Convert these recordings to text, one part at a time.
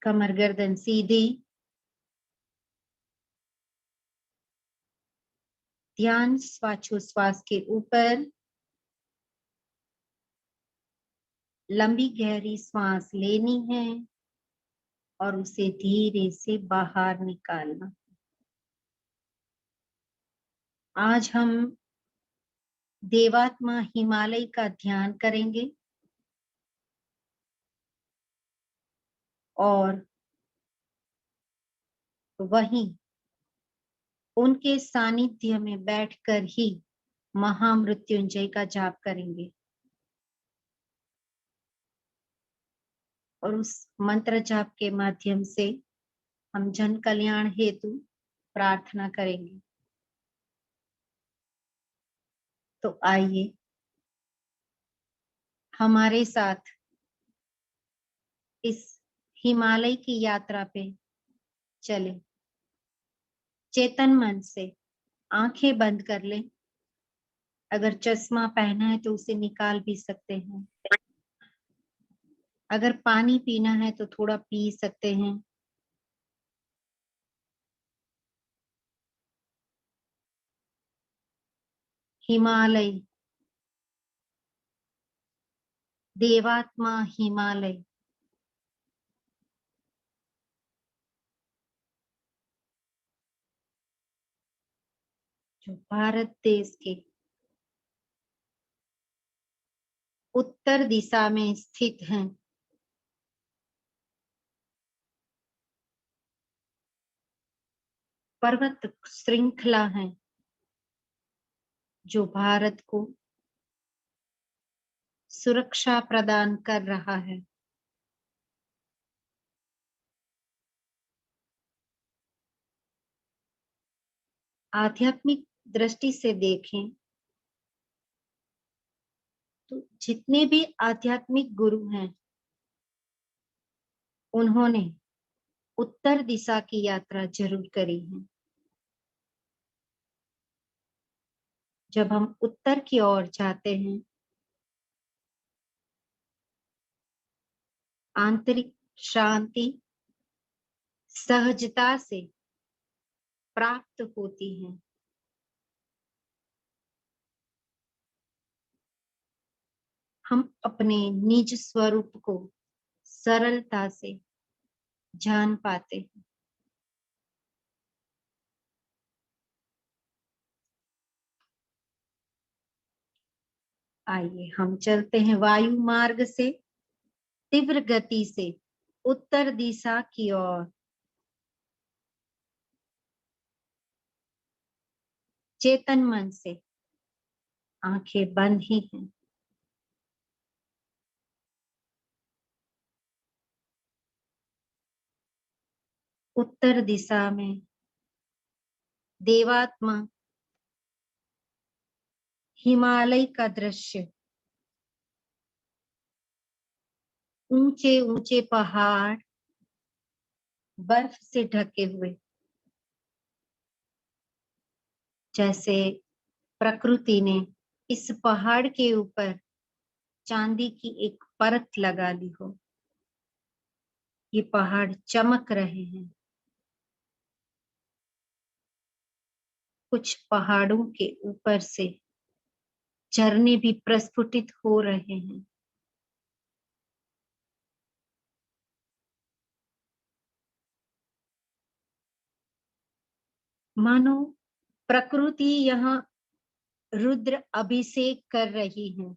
कमर गर्दन सीधी। ध्यान श्वासोच्छ्वास के ऊपर। लंबी गहरी सांस लेनी है और उसे धीरे से बाहर निकालना। आज हम देवात्मा हिमालय का ध्यान करेंगे और वहीं उनके सानिध्य में बैठकर ही महामृत्युंजय का जाप करेंगे और उस मंत्र जाप के माध्यम से हम जन कल्याण हेतु प्रार्थना करेंगे। तो आइए हमारे साथ इस हिमालय की यात्रा पे चले। चेतन मन से आंखें बंद कर लें। अगर चश्मा पहना है तो उसे निकाल भी सकते हैं। अगर पानी पीना है तो थोड़ा पी सकते हैं। हिमालय, देवात्मा हिमालय, जो भारत देश के उत्तर दिशा में स्थित हैं। पर्वत श्रृंखला है जो भारत को सुरक्षा प्रदान कर रहा है। आध्यात्मिक दृष्टि से देखें तो जितने भी आध्यात्मिक गुरु हैं उन्होंने उत्तर दिशा की यात्रा जरूर करी है। जब हम उत्तर की ओर जाते हैं, आंतरिक शांति सहजता से प्राप्त होती है। हम अपने निज स्वरूप को सरलता से जान पाते हैं। आइए हम चलते हैं वायु मार्ग से तीव्र गति से उत्तर दिशा की ओर। चेतन मन से आंखें बंद ही हैं। उत्तर दिशा में देवात्मा हिमालय का दृश्य, ऊंचे ऊंचे पहाड़ बर्फ से ढके हुए, जैसे प्रकृति ने इस पहाड़ के ऊपर चांदी की एक परत लगा दी हो। ये पहाड़ चमक रहे हैं। कुछ पहाड़ों के ऊपर से झरने भी प्रस्फुटित हो रहे हैं। मानो प्रकृति यहाँ रुद्र अभिषेक कर रही है।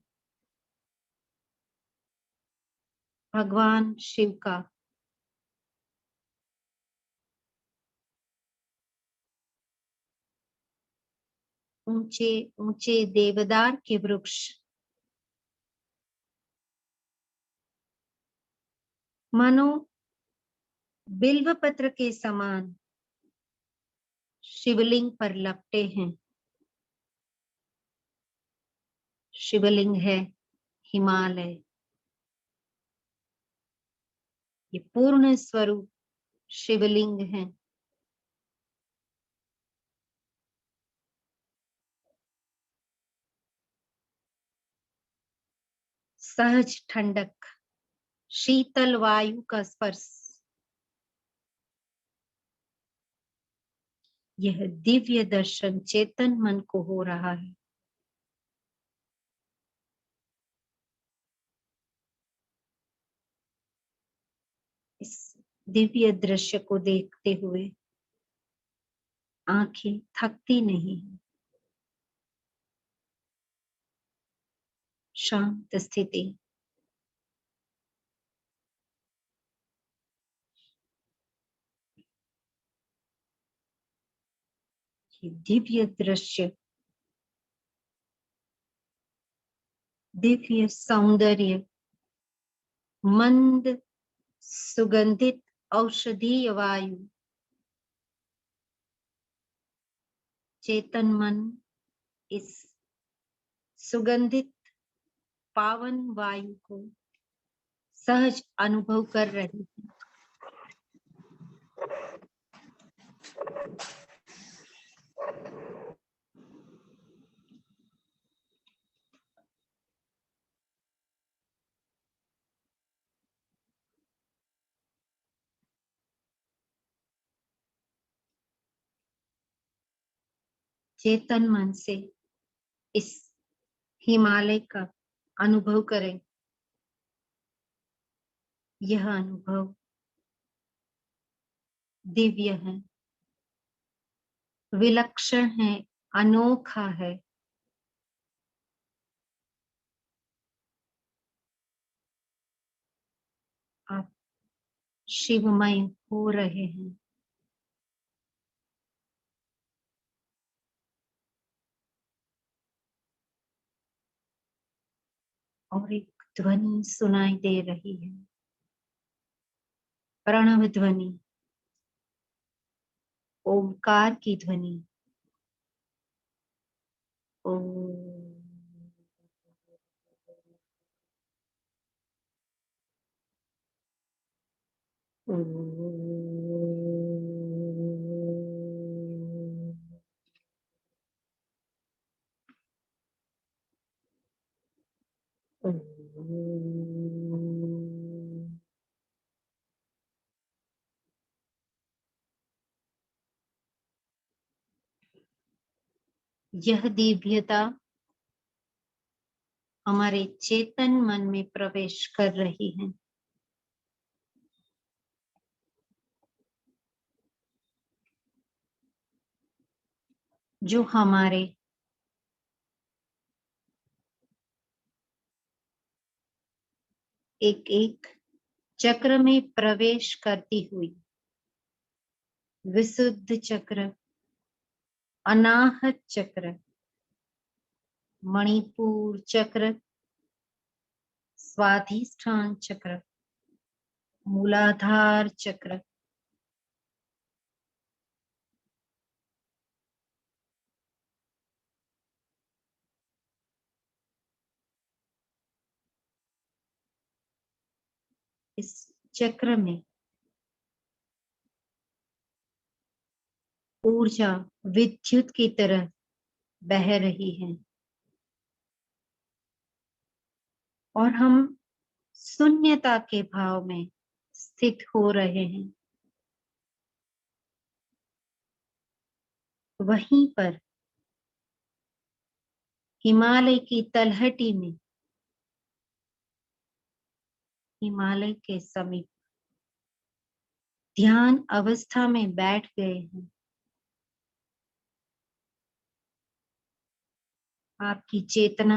भगवान शिव का ऊंचे ऊंचे देवदार के वृक्ष मानो बिल्व पत्र के समान शिवलिंग पर लपटे हैं। शिवलिंग है हिमालय। ये पूर्ण स्वरूप शिवलिंग है। सहज ठंडक, शीतल वायु का स्पर्श यह दिव्य दर्शन चेतन मन को हो रहा है। इस दिव्य दृश्य को देखते हुए आंखें थकती नहीं है। शांत स्थिति, ये दिव्य दृश्य, दिव्य सौंदर्य, मंद सुगंधित औषधीय वायु, चेतन मन इस सुगंधित पावन वायु को सहज अनुभव कर रही है। चेतन मन से इस हिमालय का अनुभव करें। यह अनुभव दिव्य है, विलक्षण है, अनोखा है। आप शिवमय हो रहे हैं। और एक ध्वनि सुनाई दे रही है, प्रणव ध्वनि, ओमकार की ध्वनि। ओम। यह दिव्यता हमारे चेतन मन में प्रवेश कर रही है। जो हमारे एक एक चक्र में प्रवेश करती हुई, विशुद्ध चक्र, अनाहत चक्र, मणिपुर चक्र, स्वाधिष्ठान चक्र, मूलाधार चक्र, इस चक्र में ऊर्जा विद्युत की तरह बह रही है और हम शून्यता के भाव में स्थित हो रहे हैं। वहीं पर हिमालय की तलहटी में, हिमालय के समीप ध्यान अवस्था में बैठ गए हैं। आपकी चेतना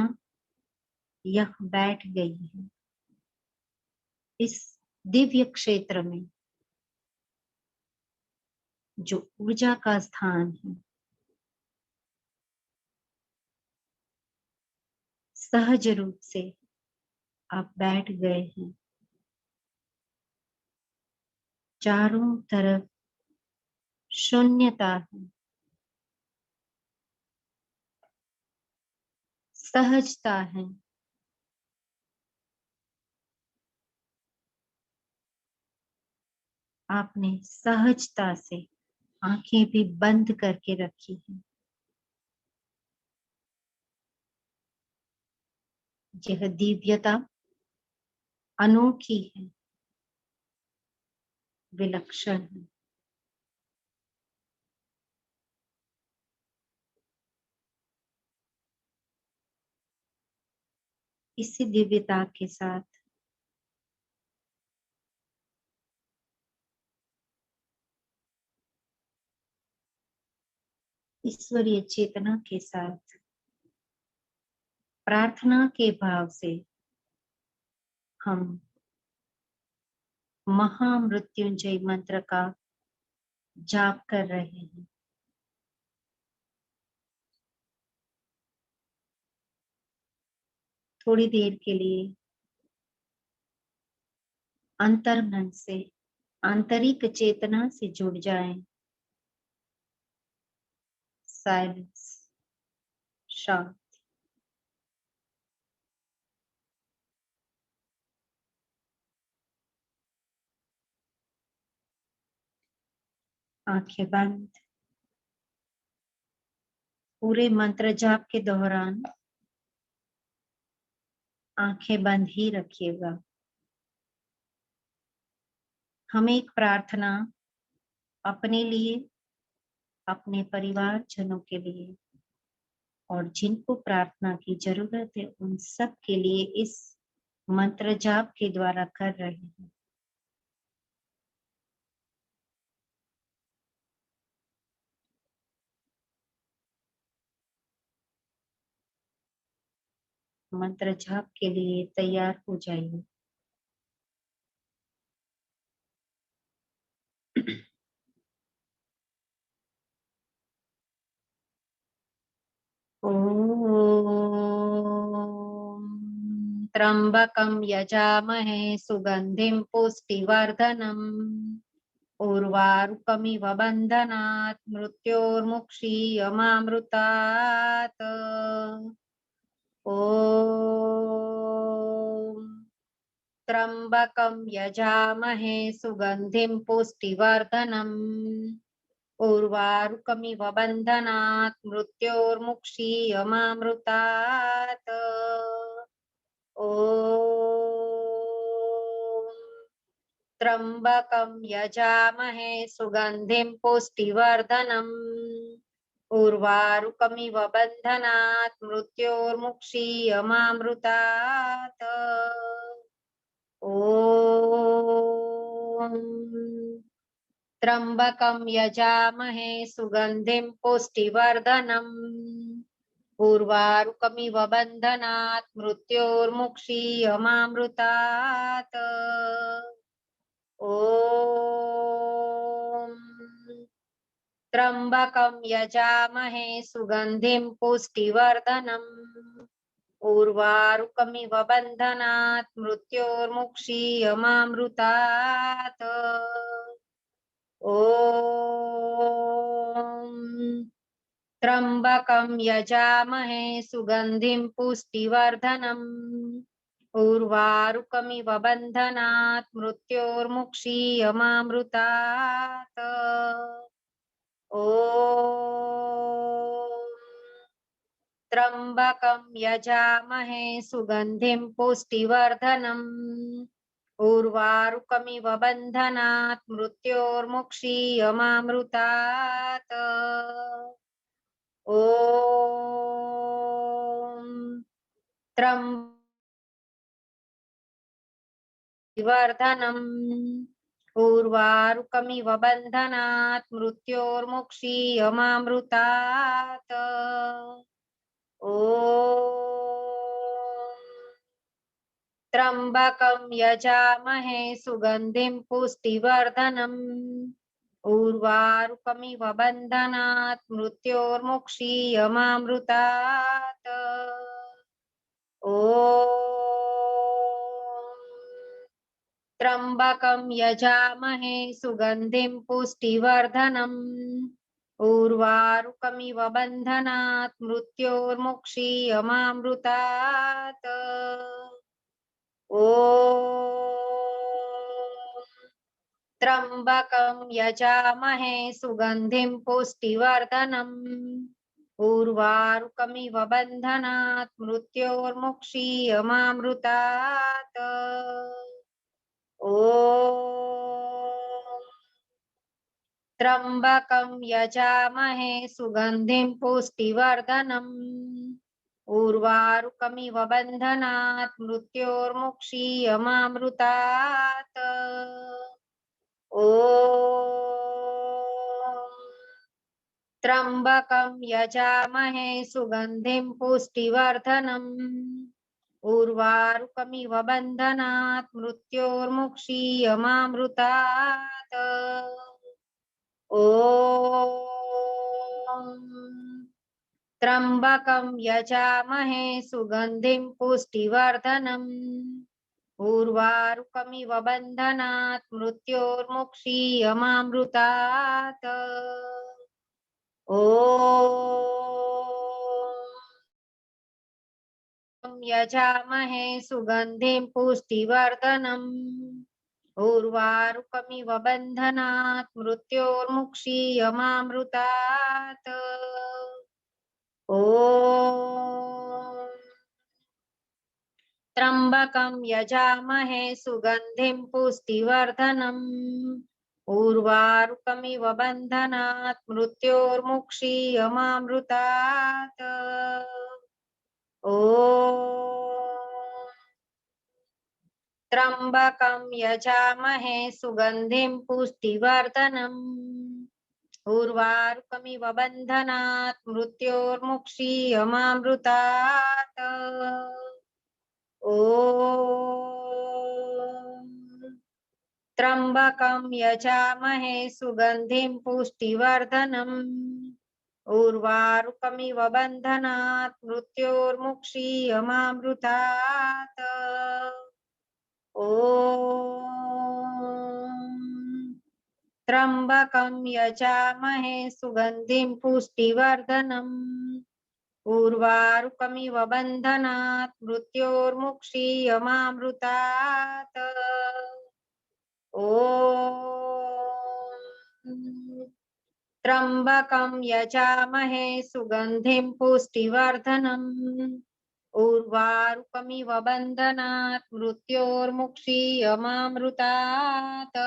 यह बैठ गई है इस दिव्य क्षेत्र में, जो ऊर्जा का स्थान है। सहज रूप से आप बैठ गए हैं। चारों तरफ शून्यता है, सहजता है। आपने सहजता से आंखें भी बंद करके रखी हैं। यह दिव्यता अनोखी है, विलक्षण है। इसी दिव्यता के साथ ईश्वरीय चेतना के साथ प्रार्थना के भाव से हम महामृत्युंजय मंत्र का जाप कर रहे हैं। थोड़ी देर के लिए अंतर्मन से आंतरिक चेतना से जुड़ जाएं। साइलेंस, शांत। आंखें बंद। पूरे मंत्र जाप के दौरान आंखें बंद ही रखिएगा। हम एक प्रार्थना अपने लिए, अपने परिवारजनों के लिए और जिनको प्रार्थना की जरूरत है उन सब के लिए इस मंत्र जाप के द्वारा कर रहे हैं। मंत्र जाप के लिए तैयार हो जाइए। ओम त्र्यंबकं यजामहे सुगंधिं पुष्टिवर्धनम् उर्वारुकमिव बन्धनात् मृत्योर्मुक्षीयमामृतात्। ओम त्र्यंबकं यजामहे सुगंधिं पुष्टिवर्धनम् उर्वारुकमिव बन्धनात् मृत्योर्मुक्षीयमामृतात्। ओम त्र्यंबकं यजामहे सुगंधिं पुष्टिवर्धनम् उर्वारुकमिव बन्धनात् मृत्योर्मुक्षीयमामृतात्। ओम त्र्यंबकं यजामहे सुगंधिं पुष्टिवर्धनम् उर्वारुकमिव बन्धनात् मृत्योर्मुक्षीयमामृतात्। ओम त्र्यंबकं यजामहे सुगंधिं पुष्टिवर्धनम् उर्वारुकमिव बन्धनात् मृत्योर्मुक्षीयमामृतात्। ओम त्र्यंबकं यजामहे सुगंधिं पुष्टिवर्धनम् उर्वारुकमिव बन्धनात् मृत्योर्मुक्षीयमामृतात्। ओम त्र्यंबकं यजामहे सुगंधिं पुष्टिवर्धनम् उर्वारुकमिव बन्धनात् मृत्योर्मुक्षीयमामृतात्। ओम त्र्यंबकं उर्वारुकमिव बन्धनात् मृत्योर्मुक्षीयमामृतात्। ओम त्र्यंबकं यजामहे सुगंधिं पुष्टिवर्धनम् उर्वारुकमिव बन्धनात् मृत्योर्मुक्षीयमामृतात्। ओम त्र्यंबकं यजामहे सुगंधिं पुष्टिवर्धनम् उर्वारुकमिव बन्धनात् मृत्योर्मुक्षीयमामृतात्। ओम त्र्यंबकं यजामहे सुगंधिं पुष्टिवर्धनम् उर्वारुकमिव बन्धनात् मृत्योर्मुक्षीयमामृतात्। ओम त्र्यंबकं यजामहे सुगंधिं पुष्टिवर्धनम् उर्वारुकमिव बन्धनात् मृत्योर्मुक्षीयमामृतात्। ॐ त्र्यम्बकं यजामहे सुगन्धिं पुष्टिवर्धनम् उर्वारुकमिव बन्धनात् मृत्योर्मुक्षीयमामृतात्। ॐ त्र्यम्बकं यजामहे सुगन्धिं पुष्टिवर्धनम् उर्वारुकमिव बन्धनात् मृत्योर्मुक्षीयमामृतात्। ॐ यजामहे सुगन्धिं पुष्टिवर्धनम् उर्वारुकमिव बन्धनात् मृत्योर्मुक्षीयमामृतात्। ॐ त्र्यम्बकं यजामहे सुगन्धिं पुष्टिवर्धनम् उर्वारुकमिव बन्धनात् मृत्योर्मुक्षीयमामृतात्। ॐ त्र्यम्बकं यजामहे सुगन्धिं पुष्टिवर्धनम् उर्वारुकमिव बन्धनात् मृत्योर्मुक्षीयमामृतात्। ॐ त्र्यम्बकं यजामहे सुगन्धिं पुष्टिवर्धनम् उर्वारुकमिव बन्धनात् मृत्योर्मुक्षीयमामृतात्। ॐ त्र्यम्बकं यजामहे सुगन्धिं पुष्टिवर्धनम् उर्वारुकमिव बन्धनात् मृत्योर्मुक्षीयमामृतात्। ॐ त्र्यम्बकं यजामहे सुगन्धिं पुष्टिवर्धनम् उर्वारुकमिव बन्धनात् मृत्योर्मुक्षीयमामृतात्।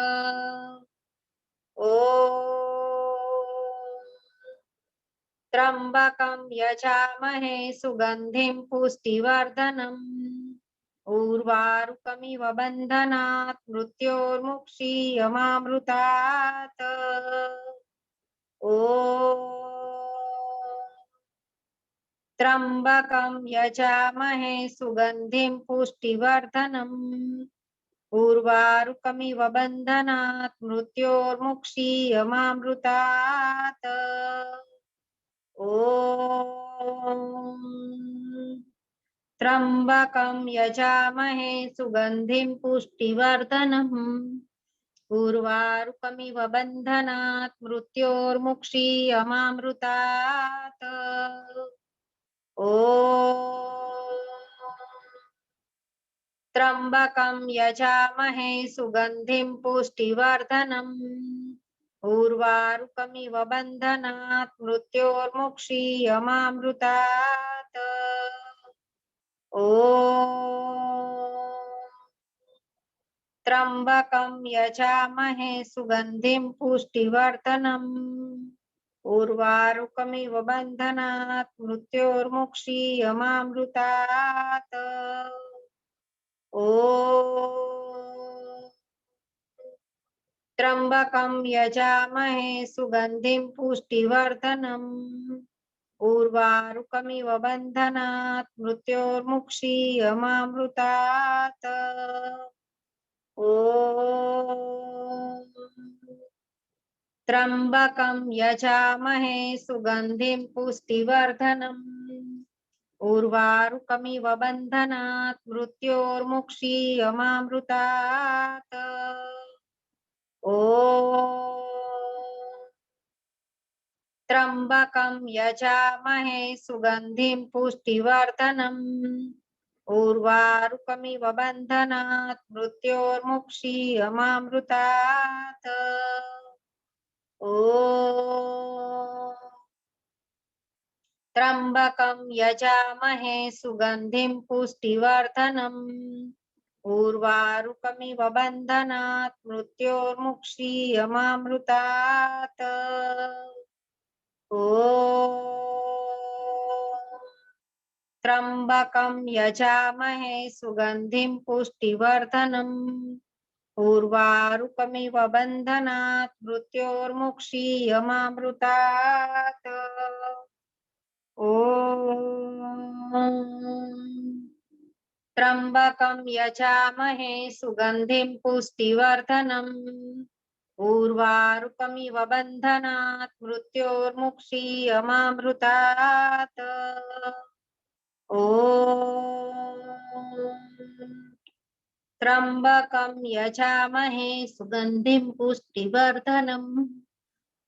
ॐ त्र्यम्बकं यजामहे सुगन्धिं पुष्टिवर्धनम् उर्वारुकमिव बन्धनात् मृत्योर्मुक्षीयमामृतात्। ॐ त्र्यम्बकं यजामहे सुगन्धिं पुष्टिवर्धनम् उर्वारुकमिव बन्धनात् मृत्योर्मुक्षीयमामृतात्। ॐ त्र्यम्बकं यजामहे सुगन्धिं पुष्टिवर्धनम् उर्वारुकमिव बन्धनात् मृत्योर्मुक्षीयमामृतात्। ॐ त्र्यम्बकं यजामहे सुगन्धिं पुष्टिवर्धनम् उर्वारुकमिव बन्धनात् मृत्योर्मुक्षीयमामृतात्। ॐ त्र्यम्बकं यजामहे सुगन्धिं पुष्टिवर्धनम् उर्वारुकमिव बन्धनात् मृत्योर्मुक्षीयमामृतात्। ॐ त्र्यम्बकं यजामहे सुगन्धिं पुष्टिवर्धनम् उर्वारुकमिव बन्धनात् मृत्योर्मुक्षीयमामृतात्। ॐ त्र्यम्बकं यजामहे सुगन्धिं पुष्टिवर्धनम् उर्वारुकमिव बन्धनात् मृत्योर्मुक्षीयमामृतात्। ॐ त्र्यम्बकं यजामहे सुगन्धिं पुष्टिवर्धनम् उर्वारुकमिव बन्धनात् मृत्योर्मुक्षीयमामृतात्। ॐ त्र्यम्बकं यजामहे सुगन्धिं पुष्टिवर्धनम् उर्वारुकमिव बन्धनात् मृत्योर्मुक्षीयमामृतात्। ॐ त्र्यंबकं यजामहे सुगंधिं पुष्टिवर्धनम् उर्वारुकमिव बन्धनात् मृत्योर्मुक्षीयमामृतात्। ॐ त्र्यंबकं यजामहे सुगंधिं पुष्टिवर्धनम् उर्वारुकमिव बन्धनात् मृत्योर्मुक्षीयमामृतात्। ॐ त्र्यंबकं यजामहे सुगंधिं पुष्टिवर्धनम्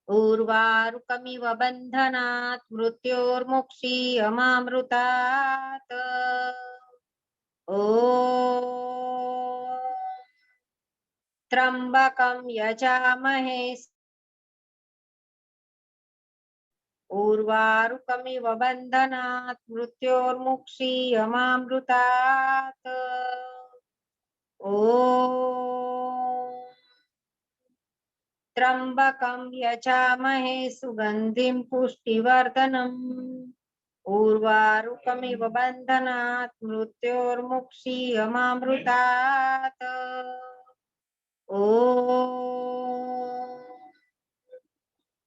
उर्वारुकमिव बन्धनात् मृत्योर्मुक्षीयमामृतात्। ॐ त्र्यंबकं यजामहे उर्वारुकमिव बन्धनात् मृत्योर्मुक्षीयमामृतात्। ॐ त्र्यंबकं यजामहे सुगंधिं पुष्टिवर्धनम् उर्वारुकमिव बन्धनात् मृत्योर्मुक्षीयमामृतात्। ॐ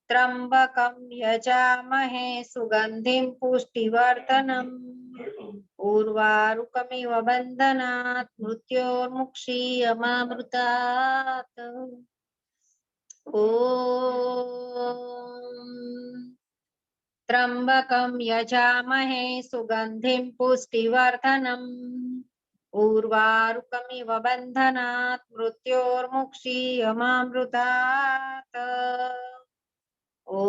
त्र्यंबकं यजामहे सुगंधिं पुष्टिवर्धनम् उर्वारुकमिव बन्धनात् मृत्योर्मुक्षीयमामृतात्। ॐ त्र्यंबकं यजामहे सुगंधिं पुष्टिवर्धनम् उर्वारुकमिव बन्धनात् मृत्योर्मुक्षीयमामृतात्। ॐ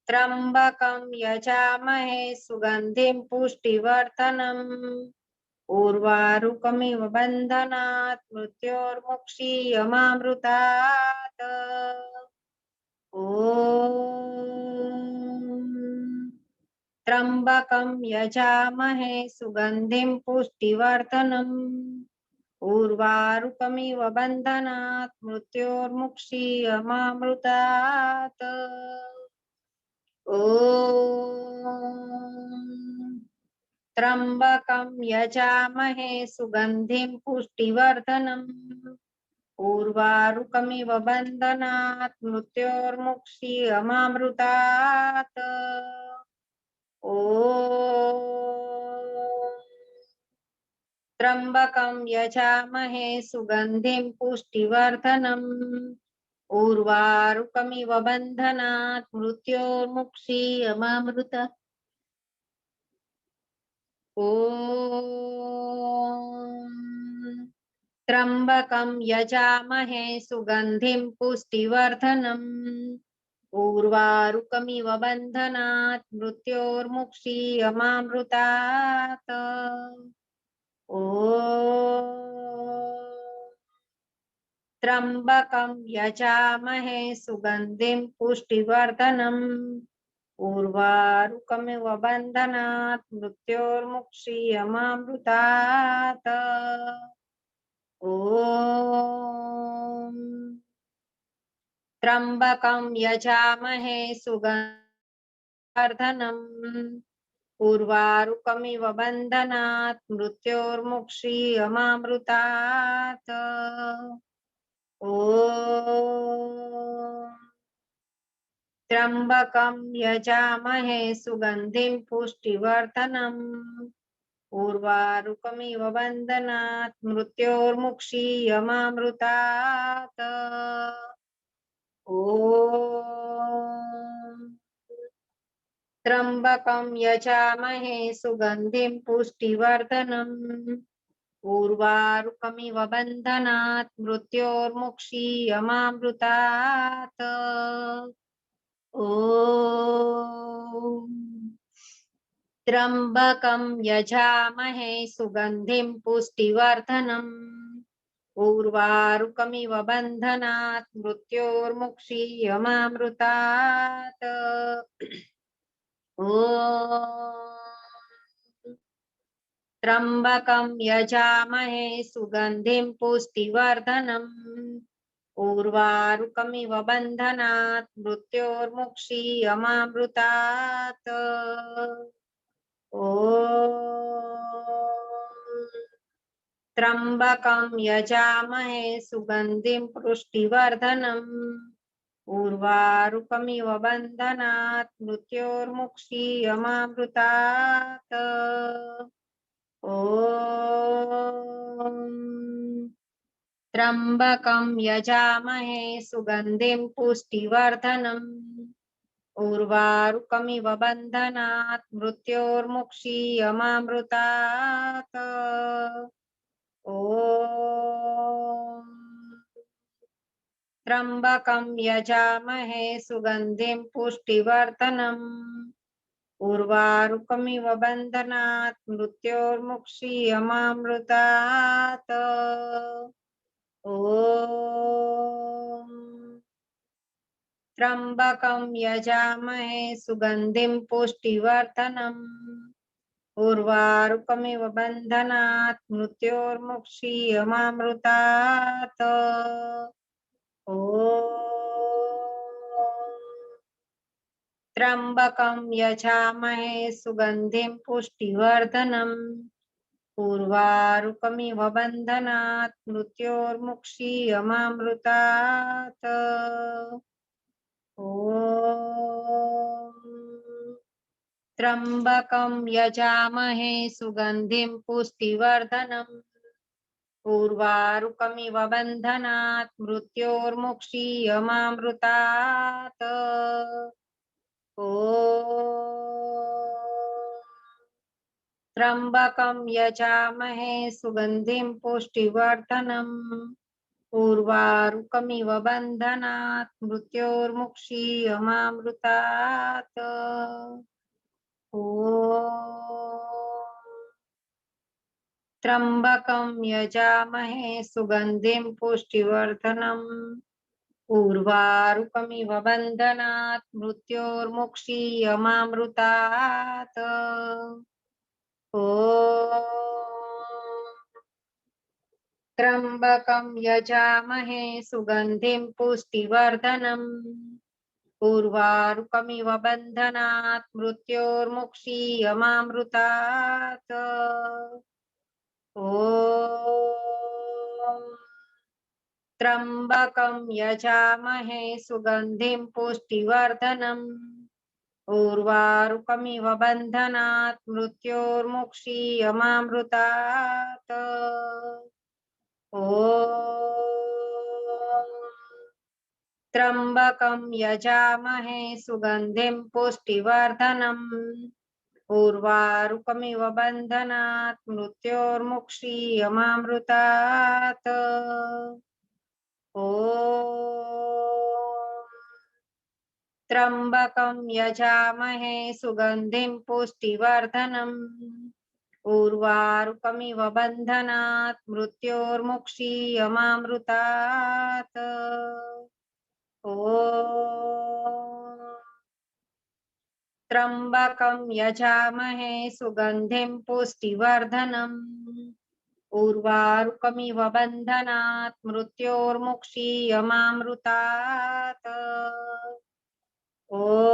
त्र्यंबकं यजामहे सुगंधिं पुष्टिवर्धनम् उर्वारुकमिव बन्धनात् मृत्योर्मुक्षीयमामृतात्। ॐ त्र्यंबकं यजामहे सुगंधिं पुष्टिवर्धनम् उर्वारुकमिव बन्धनात् मृत्योर्मुक्षीयमामृतात्। ॐ त्र्यंबकं यजामहे सुगंधिं पुष्टिवर्धनम् उर्वारुकमिव बन्धनात् मृत्योर्मुक्षीयमामृतात्। ॐ त्र्यंबकं यजामहे सुगंधिं पुष्टिवर्धनम् उर्वारुकमिव बन्धनात् मृत्योर्मुक्षीयमामृतात्। ॐ त्र्यंबकं यजामहे सुगंधिं पुष्टिवर्धनम् उर्वारुकमिव बन्धनात् मृत्योर्मुक्षीयमामृतात्। ॐ त्र्यंबकं यजामहे सुगंधिं पुष्टिवर्धनम् उर्वारुकमिव बन्धनात् मृत्योर्मुक्षीयमामृतात्। ॐ त्र्यंबकं यजामहे सुगंधिवर्धनम् उर्वारुकमिव बन्धनात् मृत्योर्मुक्षीयमामृतात्। ॐ त्र्यंबकं यजामहे सुगंधिं पुष्टिवर्धनम् उर्वारुकमिव बन्धनात् मृत्योर्मुक्षीयमामृतात्। ॐ त्र्यंबकं यजामहे सुगंधिं पुष्टिवर्धनम् उर्वारुकमिव बन्धनात् मृत्योर्मुक्षीयमामृतात्। ॐ त्र्यंबकं यजामहे सुगंधिं पुष्टिवर्धनम् उर्वारुकमिव बन्धनात् मृत्योर्मुक्षीयमामृतात्। ॐ त्र्यंबकं यजामहे सुगंधिं पुष्टिवर्धनम् उर्वारुकमिव बन्धनात् मृत्योर्मुक्षीयमामृतात्। ॐ त्र्यम्बकं यजामहे सुगन्धिं पुष्टिवर्धनम् उर्वारुकमिव बन्धनात् मृत्योर्मुक्षीयमामृतात्। ॐ त्र्यम्बकं यजामहे सुगन्धिं पुष्टिवर्धनम् उर्वारुकमिव बन्धनात् मृत्योर्मुक्षीयमामृतात्। ॐ त्र्यम्बकं यजामहे सुगन्धिं पुष्टिवर्धनम् उर्वारुकमिव बन्धनात् मृत्योर्मुक्षीयमामृतात्। ॐ त्र्यम्बकं यजामहे सुगन्धिं पुष्टिवर्धनम् उर्वारुकमिव बन्धनात् मृत्योर्मुक्षीयमामृतात्। ॐ त्र्यम्बकं यजामहे सुगन्धिं पुष्टिवर्धनम् उर्वारुकमिव बन्धनात् मृत्योर्मुक्षीयमामृतात्। ॐ त्र्यम्बकं यजामहे सुगन्धिं पुष्टिवर्धनम् उर्वारुकमिव बन्धनात् मृत्योर्मुक्षीयमामृतात्। ॐ त्र्यम्बकं यजामहे सुगन्धिं पुष्टिवर्धनम् उर्वारुकमिव बन्धनात् मृत्योर्मुक्षीयमामृतात्। ॐ त्र्यम्बकं यजामहे सुगन्धिं पुष्टिवर्धनम् उर्वारुकमिव बन्धनात् मृत्योर्मुक्षीयमामृतात्। ॐ त्र्यम्बकं यजामहे सुगन्धिं पुष्टिवर्धनम् उर्वारुकमिव बन्धनात् मृत्योर्मुक्षीयमामृतात्। ॐ त्र्यम्बकं यजामहे सुगन्धिं पुष्टिवर्धनम् उर्वारुकमिव बन्धनात् मृत्योर्मुक्षीयमामृतात्। ॐ त्र्यम्बकं यजामहे सुगन्धिं पुष्टिवर्धनम् उर्वारुकमिव बन्धनात् मृत्योर्मुक्षीयमामृतात्। ॐ त्र्यम्बकं यजामहे सुगन्धिं पुष्टिवर्धनम् उर्वारुकमिव बन्धनात् मृत्योर्मुक्षीयमामृतात्। ॐ त्र्यम्बकं यजामहे सुगन्धिं पुष्टिवर्धनम् उर्वारुकमिव बन्धनात् मृत्योर्मुक्षीयमामृतात्। ॐ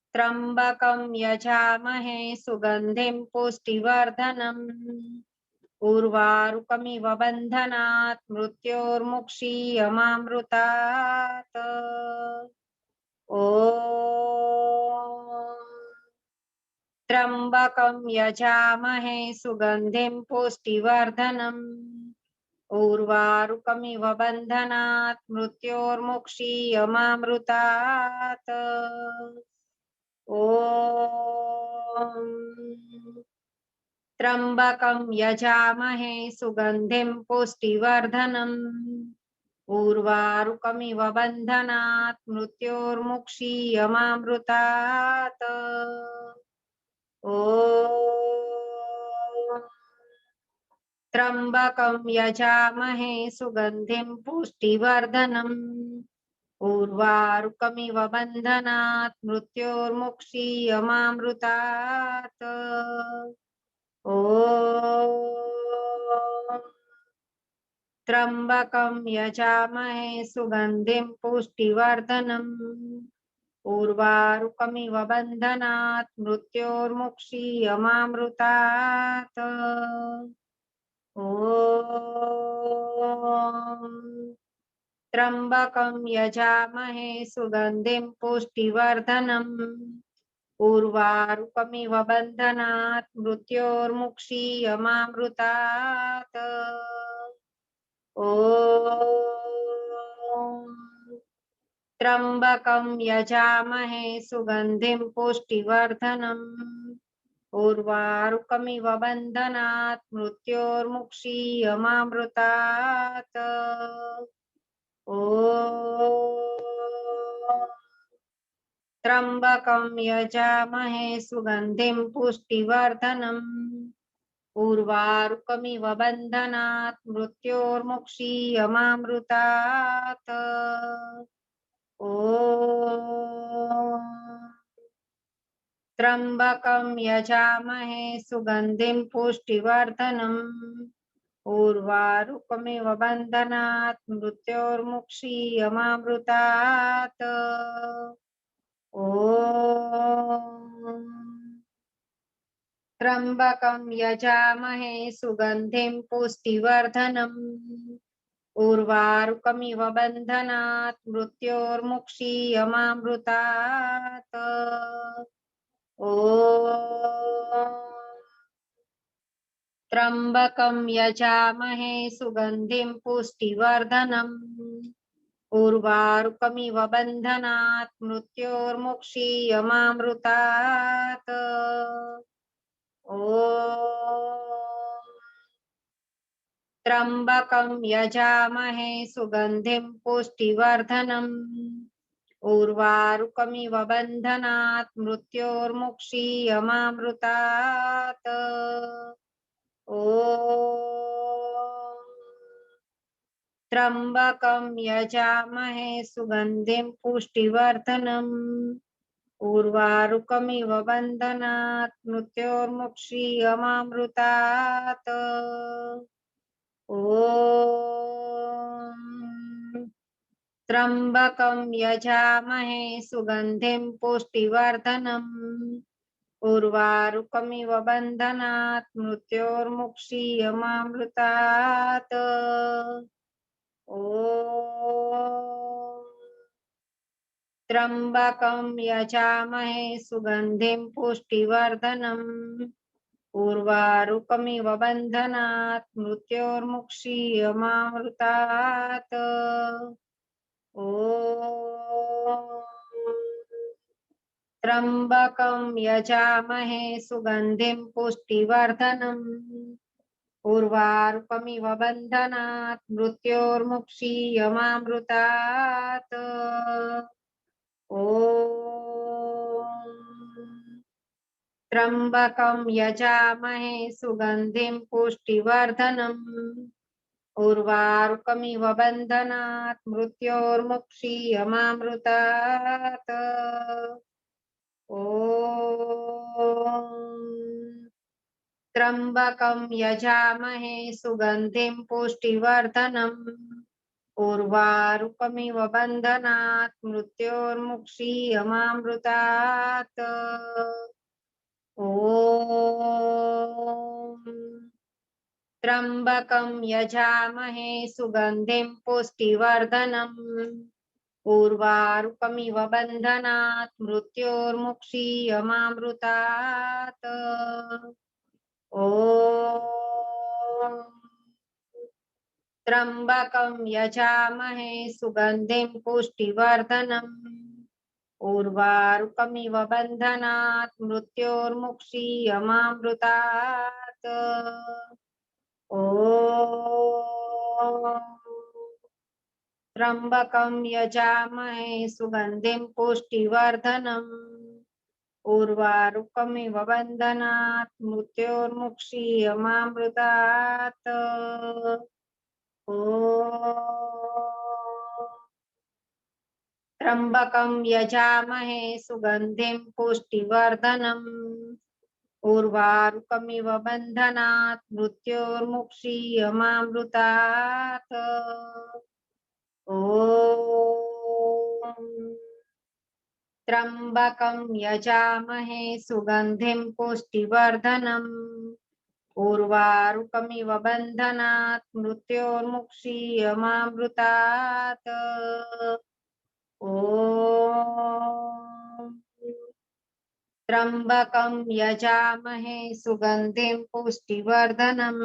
त्र्यम्बकं यजामहे सुगन्धिं पुष्टिवर्धनम् उर्वारुकमिव बन्धनात् मृत्योर्मुक्षीयमामृतात्। ॐ त्र्यम्बकं यजामहे सुगन्धिं पुष्टिवर्धनम् उर्वारुकमिव बन्धनात् मृत्योर्मुक्षीयमामृतात्। ॐ त्र्यम्बकं यजामहे सुगन्धिं पुष्टिवर्धनम् उर्वारुकमिव बन्धनात् मृत्योर्मुक्षीयमामृतात्। ॐ त्र्यम्बकं यजामहे सुगन्धिं पुष्टिवर्धनम् उर्वारुकमिव बन्धनात् मृत्योर्मुक्षीयमामृतात्। ॐ त्र्यंबकं यजामहे सुगंधिं पुष्टिवर्धनम् उर्वारुकमिव बन्धनात् मृत्योर्मुक्षीयमामृतात्। ॐ त्र्यंबकं यजामहे सुगंधिं पुष्टिवर्धनम् उर्वारुकमिव बन्धनात् मृत्योर्मुक्षीयमामृतात्। ॐ त्र्यंबकं यजामहे सुगंधिं पुष्टिवर्धनम् उर्वारुकमिव बन्धनात् मृत्योर्मुक्षीयमामृतात्। ॐ त्र्यंबकं यजामहे सुगंधिं पुष्टिवर्धनम् उर्वारुकमिव बन्धनात् मृत्योर्मुक्षीयमामृतात्। ॐ त्र्यंबकं यजामहे सुगंधिं पुष्टिवर्धनम् उर्वारुकमिव बन्धनात् मृत्योर्मुक्षीयमामृतात्। ॐ त्र्यंबकं यजामहे सुगंधिं पुष्टिवर्धनम् उर्वारुकमिव बन्धनात् मृत्योर्मुक्षीयमामृतात्। ॐ त्र्यंबकं यजामहे सुगंधिं पुष्टिवर्धनम् उर्वारुकमिव बन्धनात् मृत्योर्मुक्षीयमामृतात्। ॐ त्र्यंबकं यजामहे सुगंधिं पुष्टिवर्धनम् उर्वारुकमिव बन्धनात् मृत्योर्मुक्षीयमामृतात्। ॐ त्र्यंबकं यजामहे सुगंधिं पुष्टिवर्धनम् उर्वारुकमिव बन्धनात् मृत्योर्मुक्षीयमामृतात्। ॐ त्र्यंबकं यजामहे सुगंधिं पुष्टिवर्धनम् उर्वारुकमिव बन्धनात् मृत्योर्मुक्षीयमामृतात्। ॐ त्र्यंबकं यजामहे सुगंधिं पुष्टिवर्धनम् उर्वारुकमिव बन्धनात् मृत्योर्मुक्षीयमामृतात्। ॐ त्र्यंबकं यजामहे सुगंधिं पुष्टिवर्धनम् उर्वारुकमिव बन्धनात् मृत्योर्मुक्षीयमामृतात्। ॐ त्र्यंबकं यजामहे सुगंधिं पुष्टिवर्धनम् उर्वारुकमिव बन्धनात् मृत्योर्मुक्षीयमामृतात्। ॐ त्र्यंबकं यजामहे सुगंधिं पुष्टिवर्धनम् उर्वारुकमिव बन्धनात् मृत्योर्मुक्षीयमामृतात्। ॐ त्र्यंबकं यजामहे सुगंधिं पुष्टिवर्धनम् उर्वारुकमिव बन्धनात् मृत्योर्मुक्षीयमामृतात्। ॐ त्र्यंबकं यजामहे सुगंधिं पुष्टिवर्धनम् उर्वारुकमिव बन्धनात् मृत्योर्मुक्षीयमामृतात्। ॐ त्र्यंबकं यजामहे सुगंधिं पुष्टिवर्धनम् उर्वारुकमिव बन्धनात् मृत्योर्मुक्षीयमामृतात्। ॐ त्र्यंबकं यजामहे सुगंधिं पुष्टिवर्धनम् उर्वारुकमिव बन्धनात् मृत्योर्मुक्षीयमामृतात्। ॐ त्र्यम्बकं यजामहे सुगन्धिं पुष्टिवर्धनम् उर्वारुकमिव बन्धनात् मृत्योर्मुक्षीयमामृतात्। ॐ त्र्यम्बकं यजामहे सुगन्धिं पुष्टिवर्धनम्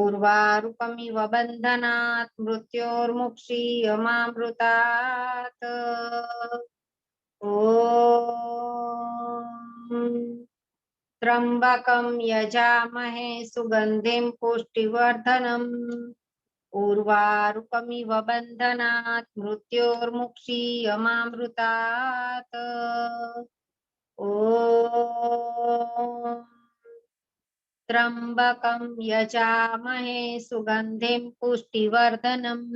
उर्वारुकमिव बन्धनात् मृत्योर्मुक्षीयमामृतात्। ॐ त्र्यम्बकं यजामहे सुगन्धिं पुष्टिवर्धनम् उर्वारुकमिव बन्धनात् मृत्योर्मुक्षीयमामृतात्। ॐ त्र्यम्बकं यजामहे सुगन्धिं पुष्टिवर्धनम्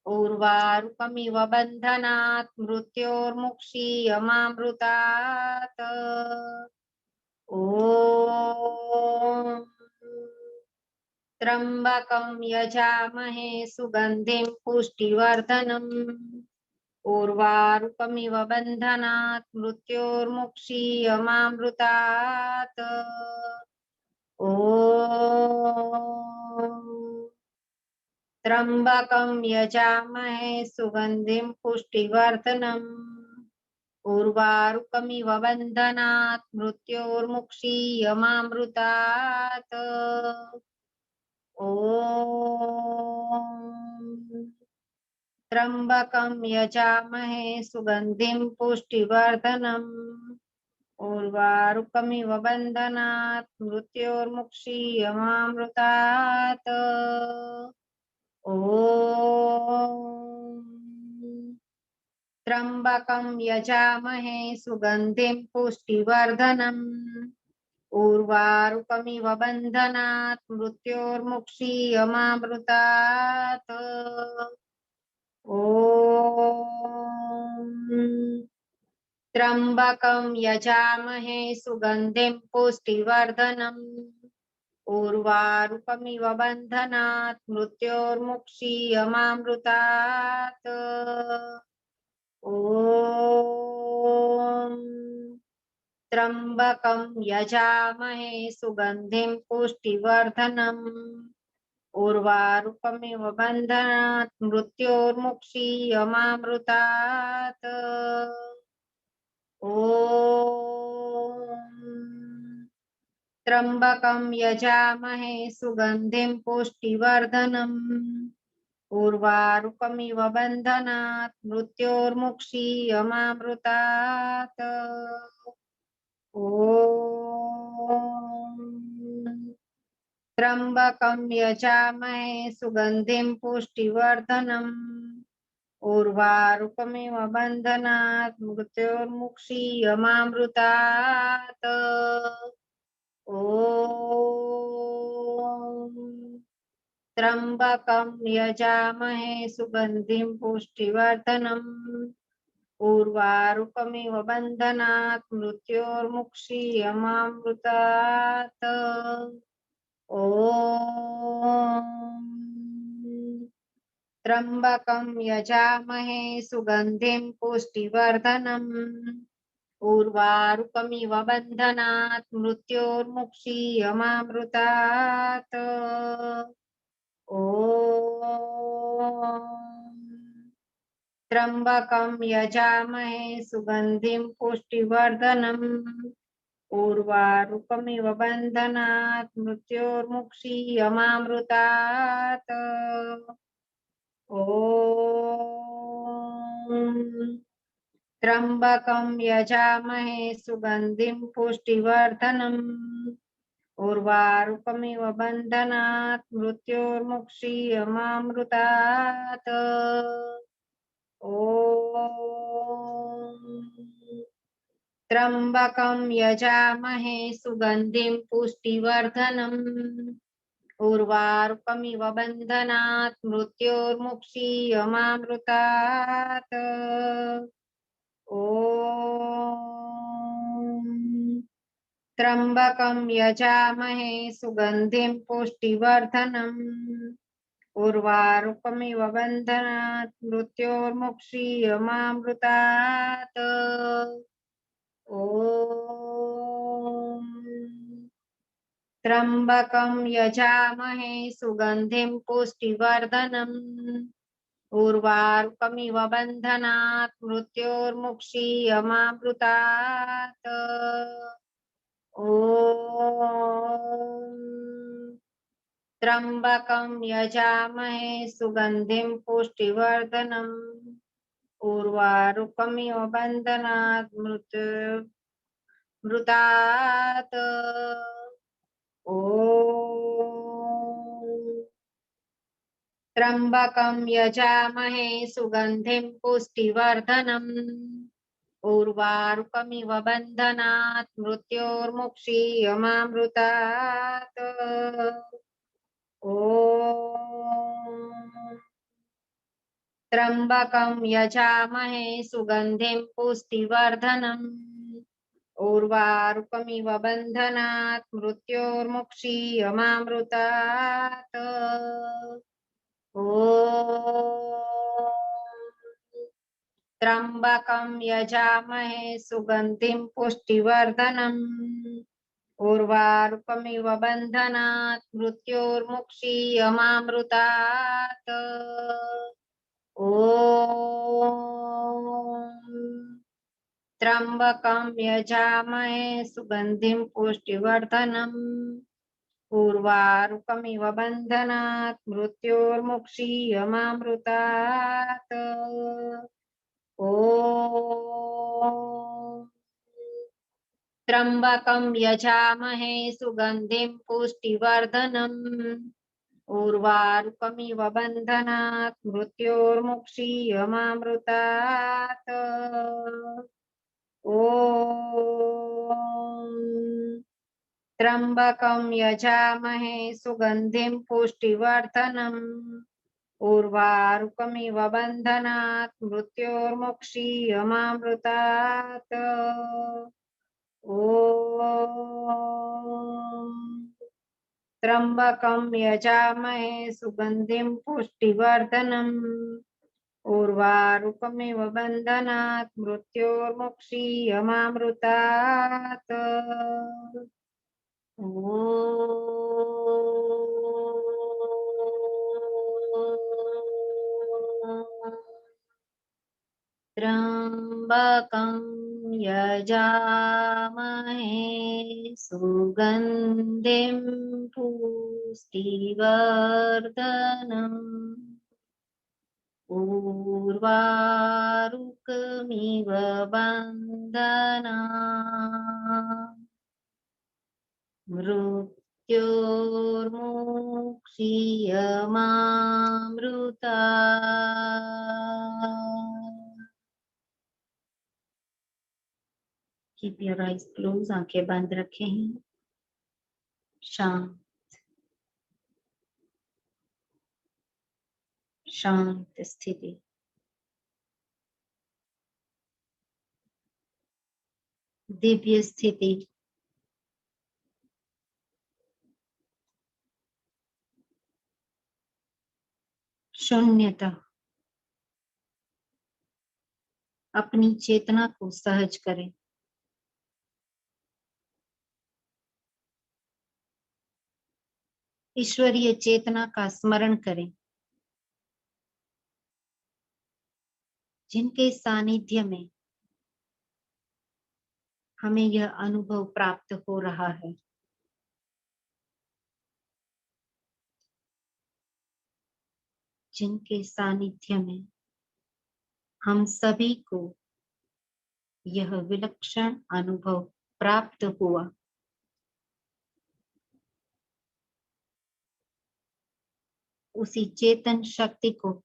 उर्वारुकमिव बन्धनात् मृत्योर्मुक्षीयमामृतात्। ॐ त्र्यम्बकं यजामहे सुगन्धिं पुष्टिवर्धनम् उर्वारुकमिव बन्धनात् मृत्योर्मुक्षीयमामृतात्। ॐ त्र्यम्बकं यजामहे सुगन्धिं पुष्टिवर्धनम् उर्वारुकमिव बन्धनात् मृत्योर्मुक्षीयमामृतात्। ॐ त्र्यम्बकं यजामहे सुगन्धिं पुष्टिवर्धनम् उर्वारुकमिव बन्धनात् मृत्योर्मुक्षीयमामृतात्। ॐ त्र्यम्बकं यजामहे सुगन्धिं पुष्टिवर्धनम् उर्वारुकमिव बन्धनात् मृत्योर्मुक्षीयमामृतात्। ॐ त्र्यम्बकं यजामहे सुगन्धिं पुष्टिवर्धनम् उर्वारुकमिव बन्धनात् मृत्योर्मुक्षीयमामृतात्। ॐ त्र्यम्बकं यजामहे सुगन्धिं पुष्टिवर्धनम् उर्वारुकमिव बन्धनात् मृत्योर्मुक्षीयमामृतात्। ॐ त्र्यम्बकं यजामहे सुगन्धिं पुष्टिवर्धनम् उर्वारुकमिव बन्धनात् मृत्योर्मुक्षीयमामृतात्। ॐ त्र्यम्बकं यजामहे सुगन्धिं पुष्टिवर्धनम् उर्वारुकमिव बन्धनात् मृत्योर्मुक्षीयमामृतात्। ॐ त्र्यम्बकं यजामहे सुगन्धिं पुष्टिवर्धनम् उर्वारुकमिव बन्धनात् मृत्योर्मुक्षीयमामृतात्। ॐ त्र्यम्बकं यजामहे सुगन्धिं पुष्टिवर्धनम् उर्वारुकमिव बन्धनात् मृत्योर्मुक्षीयमामृतात्। ॐ त्र्यम्बकं यजामहे सुगन्धिं पुष्टिवर्धनम् उर्वारुकमिव बन्धनात् मृत्योर्मुक्षीयमामृतात्। ॐ त्र्यम्बकं यजामहे सुगन्धिं पुष्टिवर्धनम् उर्वारुकमिव बन्धनात् मृत्योर्मुक्षीयमामृतात्। ॐ त्र्यम्बकं यजामहे सुगन्धिं पुष्टिवर्धनम् उर्वारुकमिव बन्धनात् मृत्योर्मुक्षीयमामृतात्। ॐ त्र्यंबकं यजामहे सुगंधिं पुष्टिवर्धनम् उर्वारुकमिव बन्धनात् मृत्योर्मुक्षीयमामृतात्। ॐ त्र्यंबकं यजामहे सुगंधिं पुष्टिवर्धनम् उर्वारुकमिव बन्धनात् मृत्योर्मुक्षीयमामृतात्। ॐ त्र्यंबकं यजामहे सुगंधिं पुष्टिवर्धनम् उर्वारुकमिव बन्धनात् मृत्योर्मृतात्। ॐ त्र्यंबकं यजामहे सुगंधिं पुष्टिवर्धनम् उर्वारुकमिव बन्धनात् मृत्योर्मुक्षीयमामृतात्। ॐ त्र्यंबकं यजामहे सुगंधिं पुष्टिवर्धनम् उर्वारुकमिव बन्धनात् मृत्योर्मुक्षीयमामृतात्। ॐ त्र्यंबकं यजामहे सुगंधिं पुष्टिवर्धनम् उर्वारुकमिव बन्धनात् मृत्योर्मुक्षीयमामृतात्। ॐ त्र्यंबकं यजामहे सुगंधिं पुष्टिवर्धनम् उर्वारुकमिव बन्धनात् मृत्योर्मुक्षीयमामृतात्। ॐ त्र्यंबकं यजामहे सुगंधिं पुष्टिवर्धनम् उर्वारुकमिव बन्धनात् मृत्योर्मुक्षीयमामृतात्। ॐ त्र्यंबकं यजामहे सुगंधिं पुष्टिवर्धनम् उर्वारुकमिव बन्धनात् मृत्योर्मुक्षीयमामृतात्। ॐ त्र्यंबकं यजामहे सुगंधिं पुष्टिवर्धनम् उर्वारुकमिव बन्धनात् मृत्योर्मुक्षीयमामृतात्। ॐ त्र्यंबकं यजामहे सुगंधिं पुष्टिवर्धनम् उर्वारुकमिव बन्धनात् मृत्योर्मुक्षीयमामृतात्। Keep your eyes closed, आंखें बंद रखें। शांत शांत स्थिति। दिव्य स्थिति। शून्यता। अपनी चेतना को सहज करें। ईश्वरीय चेतना का स्मरण करें, जिनके सानिध्य में हमें यह अनुभव प्राप्त हो रहा है। जिनके सानिध्य में हम सभी को यह विलक्षण अनुभव प्राप्त हुआ। उसी चेतन शक्ति को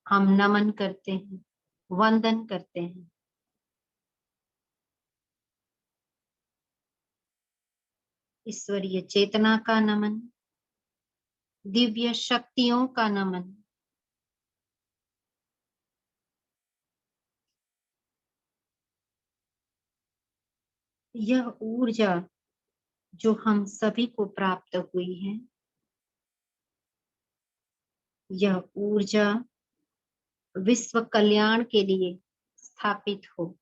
हम नमन करते हैं, वंदन करते हैं। ईश्वरीय चेतना का नमन, दिव्य शक्तियों का नमन। यह ऊर्जा जो हम सभी को प्राप्त हुई है, यह ऊर्जा विश्व कल्याण के लिए स्थापित हो,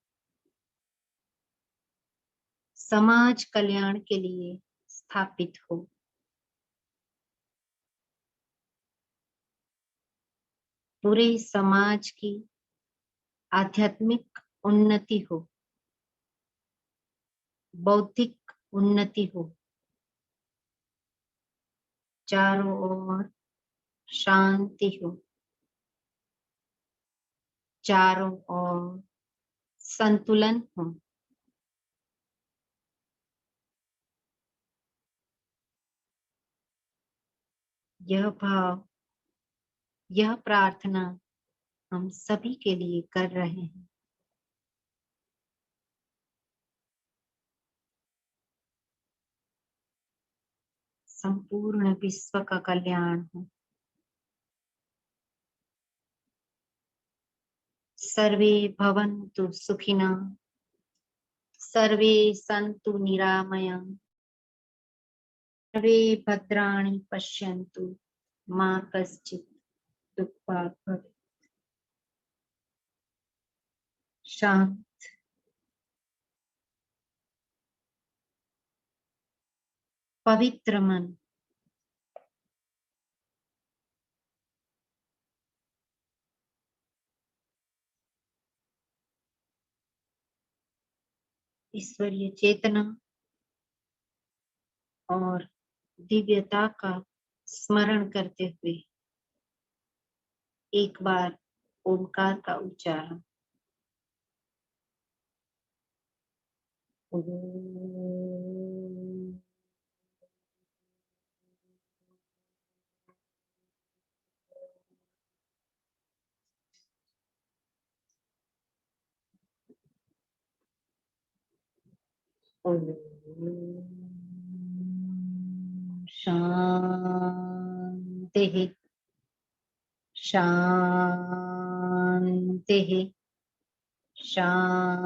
समाज कल्याण के लिए स्थापित हो, पूरे समाज की आध्यात्मिक उन्नति हो, बौद्धिक उन्नति हो, चारों ओर शांति हो, चारों ओर संतुलन हो। यह भाव, यह प्रार्थना हम सभी के लिए कर रहे हैं। संपूर्ण विश्व का कल्याण हो। सर्वे भवन्तु सुखिनः, सर्वे सन्तु निरामयाः, सर्वे भद्राणि पश्यन्तु, मा कश्चित् दुःखभाग् भवेत्। शांत, पवित्र मन, ईश्वरीय चेतना और दिव्यता का स्मरण करते हुए एक बार ओमकार का उच्चारण। शांति, शांति, शांति।